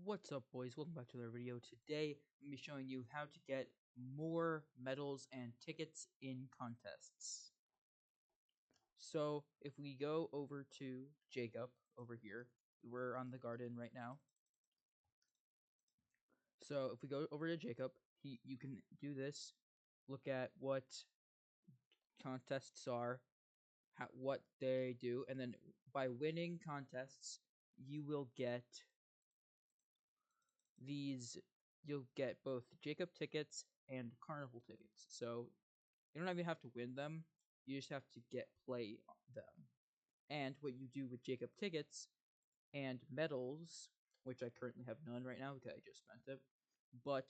What's up, boys? Welcome back to another video. Today, I'm going to be showing you how to get more medals and tickets in contests. So, if we go over to Jacob over here, we're on the garden right now. So, if we go over to Jacob, you can do this. Look at what contests are, what they do, and then by winning contests, you will get these. You'll get both Jacob tickets and carnival tickets. So you don't even have to win them. You just have to play them. And what you do with Jacob tickets and medals, which I currently have none right now because I just spent it, but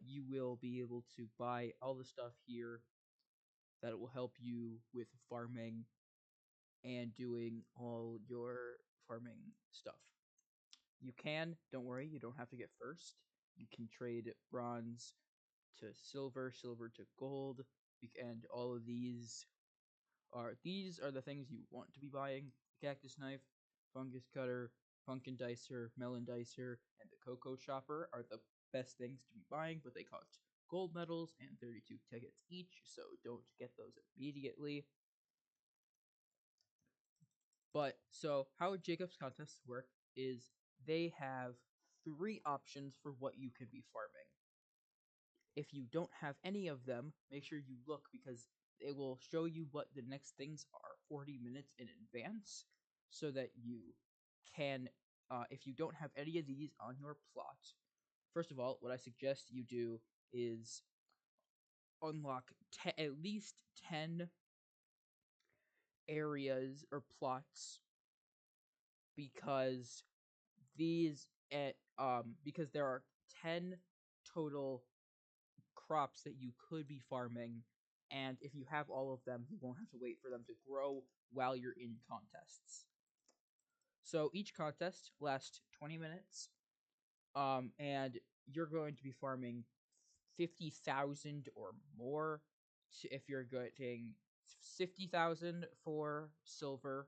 you will be able to buy all the stuff here that will help you with farming and doing all your farming stuff. Don't worry, you don't have to get first. You can trade bronze to silver, silver to gold, and all of these are the things you want to be buying. The cactus knife, fungus cutter, pumpkin dicer, melon dicer, and the cocoa chopper are the best things to be buying, but they cost gold medals and 32 tickets each, so don't get those immediately. But so how Jacob's contests work is they have 3 options for what you could be farming. If you don't have any of them, make sure you look because it will show you what the next things are 40 minutes in advance so that you can, if you don't have any of these on your plot, first of all, what I suggest you do is unlock at least 10 areas or plots because because there are 10 total crops that you could be farming, and if you have all of them, you won't have to wait for them to grow while you're in contests. So each contest lasts 20 minutes, and you're going to be farming 50,000 or more. If you're getting 50,000 for silver,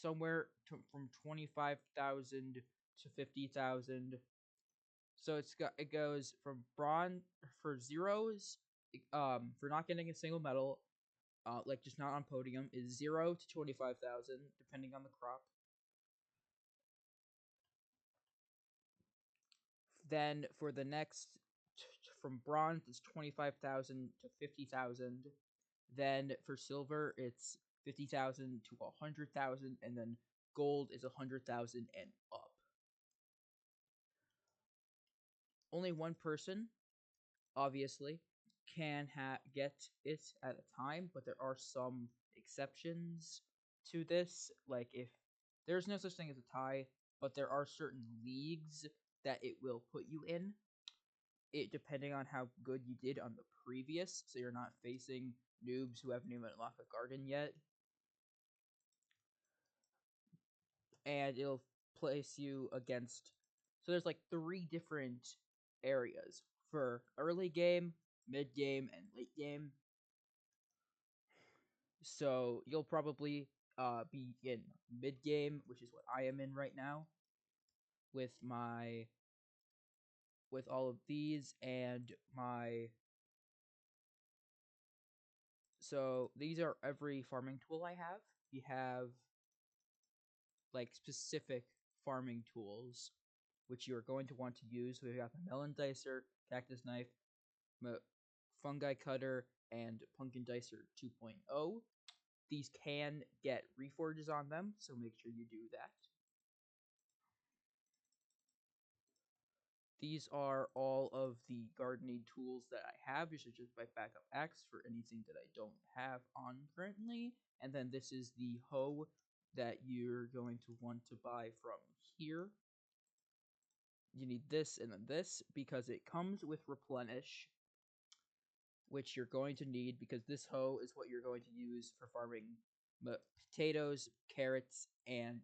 from 25,000 to 50,000. So it goes from bronze for zeros, for not getting a single medal, like just not on podium, is 0 to 25,000 depending on the crop. Then for the next, from bronze, it's 25,000 to 50,000. Then for silver, it's 50,000 to 100,000, and then gold is 100,000 and up. Only one person, obviously, can get it at a time, but there are some exceptions to this. Like, if there's no such thing as a tie, but there are certain leagues that it will put you in, it depending on how good you did on the previous, so you're not facing noobs who haven't even unlocked a garden yet. And it'll place you against, so there's like 3 different areas for early game, mid game, and late game. So you'll probably be in mid game, which is what I am in right now, with all of these and my. So these are every farming tool I have. We have like specific farming tools, which you are going to want to use. We got the melon dicer, cactus knife, fungi cutter, and pumpkin dicer 2.0. These can get reforges on them, so make sure you do that. These are all of the gardening tools that I have. This is just my backup axe for anything that I don't have on currently. And then this is the hoe that you're going to want to buy from here. You need this and then this because it comes with replenish, which you're going to need because this hoe is what you're going to use for farming potatoes, carrots, and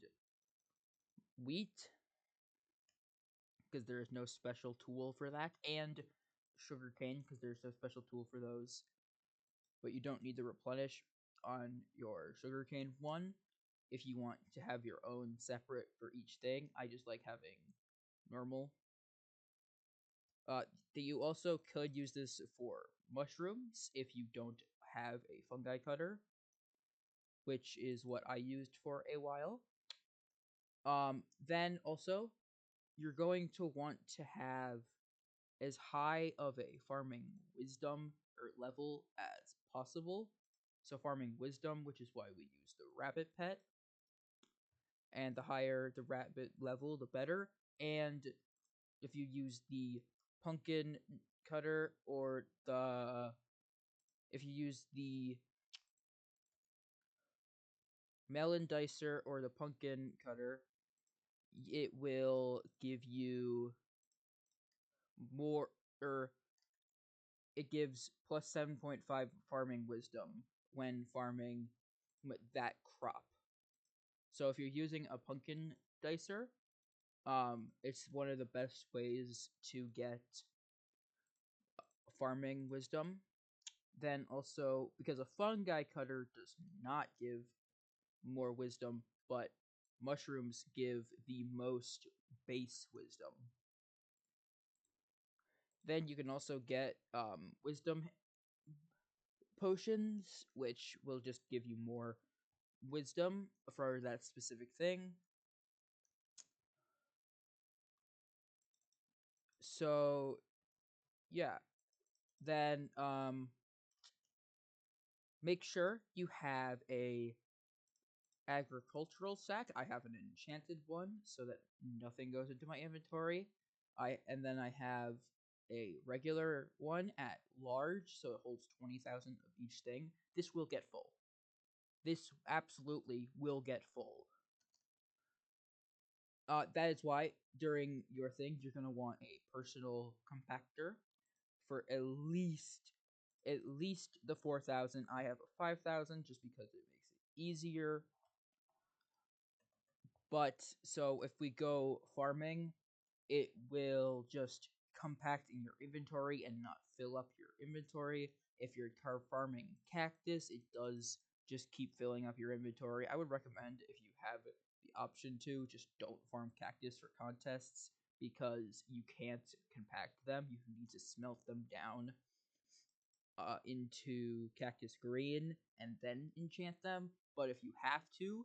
wheat, because there is no special tool for that, and sugarcane, because there's no special tool for those. But you don't need the replenish on your sugarcane one if you want to have your own separate for each thing. I just like having normal. That you also could use this for mushrooms if you don't have a fungi cutter, which is what I used for a while. Then also, you're going to want to have as high of a farming wisdom or level as possible. So farming wisdom, which is why we use the rabbit pet, and the higher the rabbit level, the better. And if you use the pumpkin cutter or if you use the melon dicer or the pumpkin cutter, it will give you more, or it gives plus 7.5 farming wisdom when farming that crop. So if you're using a pumpkin dicer, it's one of the best ways to get farming wisdom. Then also, because a fungi cutter does not give more wisdom, but mushrooms give the most base wisdom. Then you can also get wisdom potions, which will just give you more wisdom for that specific thing. So yeah, then make sure you have a agricultural sack. I have an enchanted one so that nothing goes into my inventory. And then I have a regular one at large, so it holds 20,000 of each thing. This will get full. This absolutely will get full. That is why during your thing you're gonna want a personal compactor for at least the 4,000. I have a 5,000 just because it makes it easier. But so if we go farming, it will just compact in your inventory and not fill up your inventory. If you're farming cactus, it does just keep filling up your inventory. I would recommend, if you have the option to, just don't farm cactus for contests because you can't compact them. You need to smelt them down into cactus green and then enchant them. But if you have to,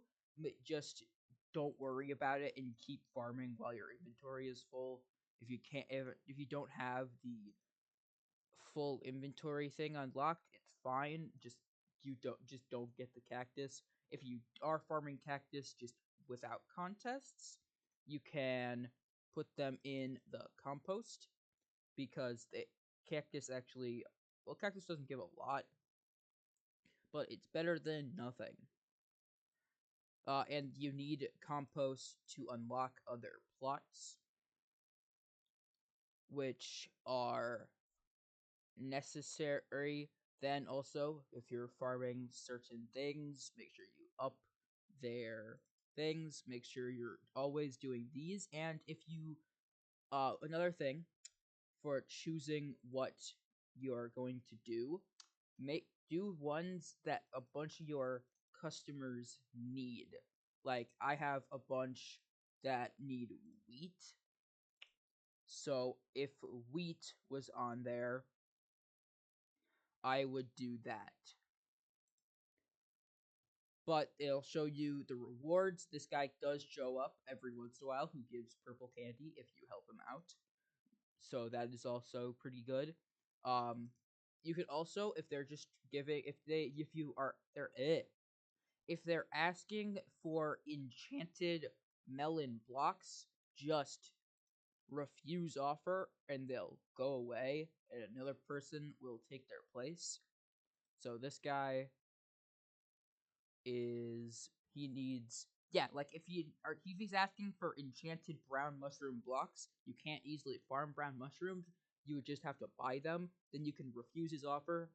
just don't worry about it and keep farming while your inventory is full. If you can't, if you don't have the full inventory thing unlocked, it's fine. Just don't get the cactus. If you are farming cactus just without contests, you can put them in the compost because the cactus actually, well, cactus doesn't give a lot, but it's better than nothing. And you need compost to unlock other plots, which are necessary. Then also, if you're farming certain things, make sure you up their things. Make sure you're always doing these. And if you, another thing for choosing what you're going to do, do ones that a bunch of your customers need. Like I have a bunch that need wheat. So if wheat was on there, I would do that. But it'll show you the rewards. This guy does show up every once in a while who gives purple candy if you help him out. So that is also pretty good. You could also, if they're just giving, if they're asking for enchanted melon blocks, just refuse offer and they'll go away and another person will take their place. So this guy he needs, yeah, like if he's asking for enchanted brown mushroom blocks, you can't easily farm brown mushrooms. You would just have to buy them. Then you can refuse his offer,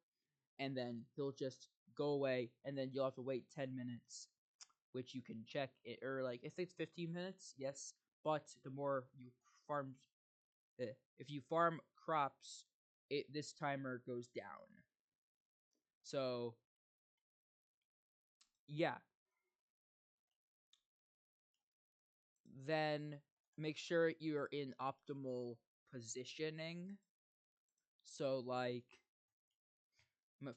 and then he'll just go away, and then you'll have to wait 10 minutes, which you can check it, or like if it's 15 minutes, yes. But the more you farm, if you farm crops, this timer goes down. So yeah. Then make sure you're in optimal positioning. So like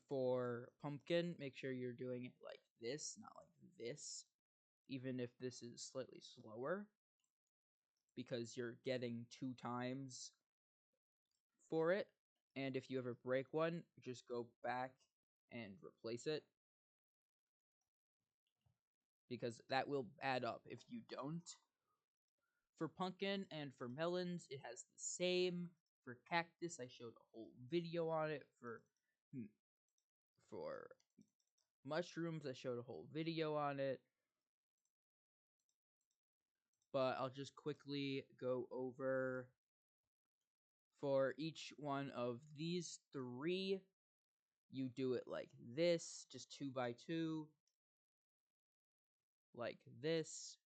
for pumpkin, make sure you're doing it like this, not like this, even if this is slightly slower, because you're getting 2 times for it. And if you ever break one, just go back and replace it, because that will add up if you don't. For pumpkin and for melons, it has the same. For cactus, I showed a whole video on it. For mushrooms, I showed a whole video on it. But I'll just quickly go over for each one of these 3. You do it like this, just 2 by 2, like this,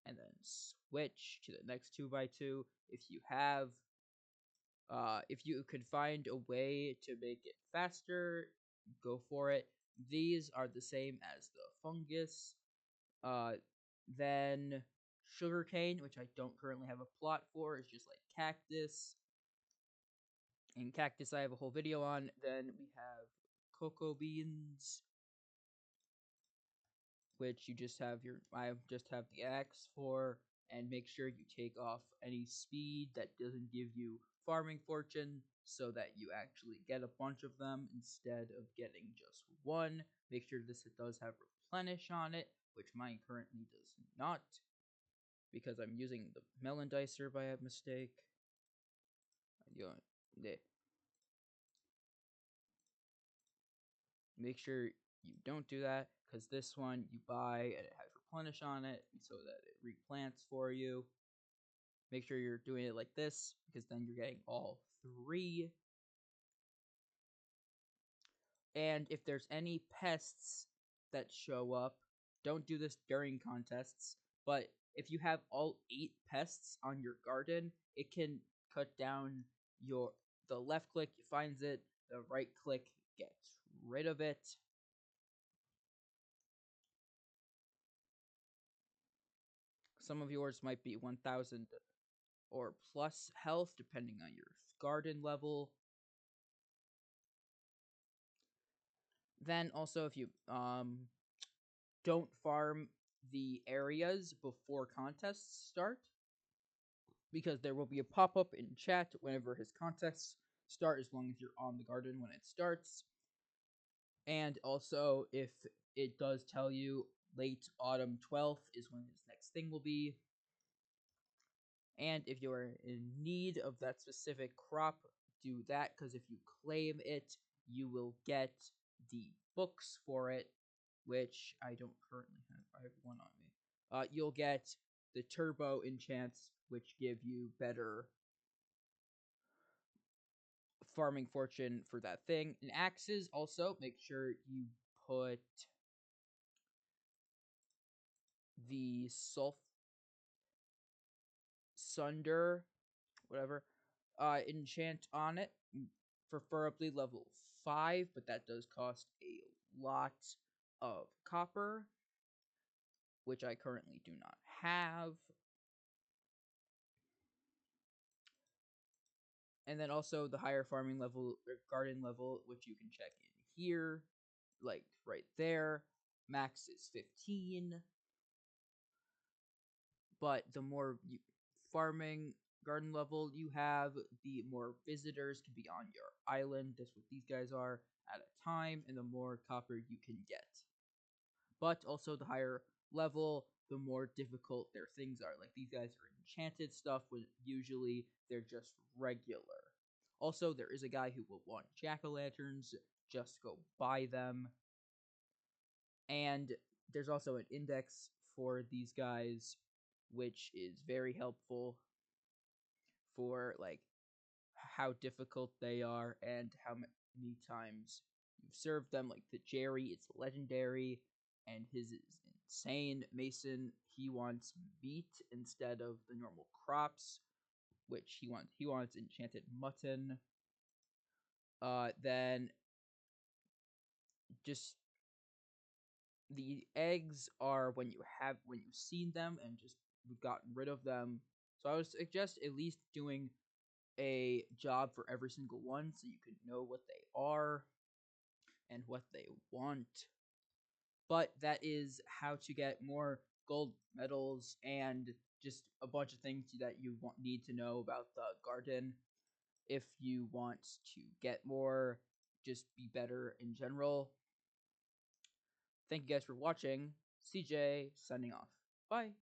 and then switch to the next 2 by 2. If you could find a way to make it faster, go for it. These are the same as the fungus. Then sugarcane, which I don't currently have a plot for, is just like cactus. And cactus I have a whole video on. Then we have cocoa beans, which I just have the axe for, and make sure you take off any speed that doesn't give you farming fortune, so that you actually get a bunch of them instead of getting just one. Make sure this does have replenish on it, which mine currently does not, because I'm using the melon dicer by a mistake. Make sure you don't do that, because this one you buy and it has replenish on it so that it replants for you. Make sure you're doing it like this, because then you're getting all 3. And if there's any pests that show up, don't do this during contests, but if you have all 8 pests on your garden, it can cut down the left click finds it, the right click gets rid of it. Some of yours might be 1000 or plus health, depending on your garden level. Then also, if you don't farm the areas before contests start, because there will be a pop-up in chat whenever his contests start, as long as you're on the garden when it starts. And also, if it does tell you late autumn 12th is when his next thing will be. And if you're in need of that specific crop, do that, because if you claim it, you will get the books for it, which I don't currently have. I have one on me. You'll get the turbo enchants, which give you better farming fortune for that thing. And axes, also, make sure you put the sunder, whatever, enchant on it, preferably level 5, but that does cost a lot of copper, which I currently do not have. And then also the higher farming level or garden level, which you can check in here, like right there. Max is 15. But the more farming garden level you have, the more visitors can be on your island. That's what these guys are at a time, and the more copper you can get. But also the higher level, the more difficult their things are. Like these guys are enchanted stuff, when usually they're just regular. Also, there is a guy who will want jack-o'-lanterns. Just go buy them. And there's also an index for these guys, which is very helpful for like how difficult they are and how many times you've served them. Like the Jerry, it's legendary, and his is insane. Mason, he wants meat instead of the normal crops, which he wants enchanted mutton. Then just the eggs are when you've seen them, and just we've gotten rid of them. So I would suggest at least doing a job for every single one so you can know what they are and what they want. But that is how to get more gold medals and just a bunch of things that you need to know about the garden. If you want to get more, just be better in general. Thank you guys for watching. CJ signing off. Bye.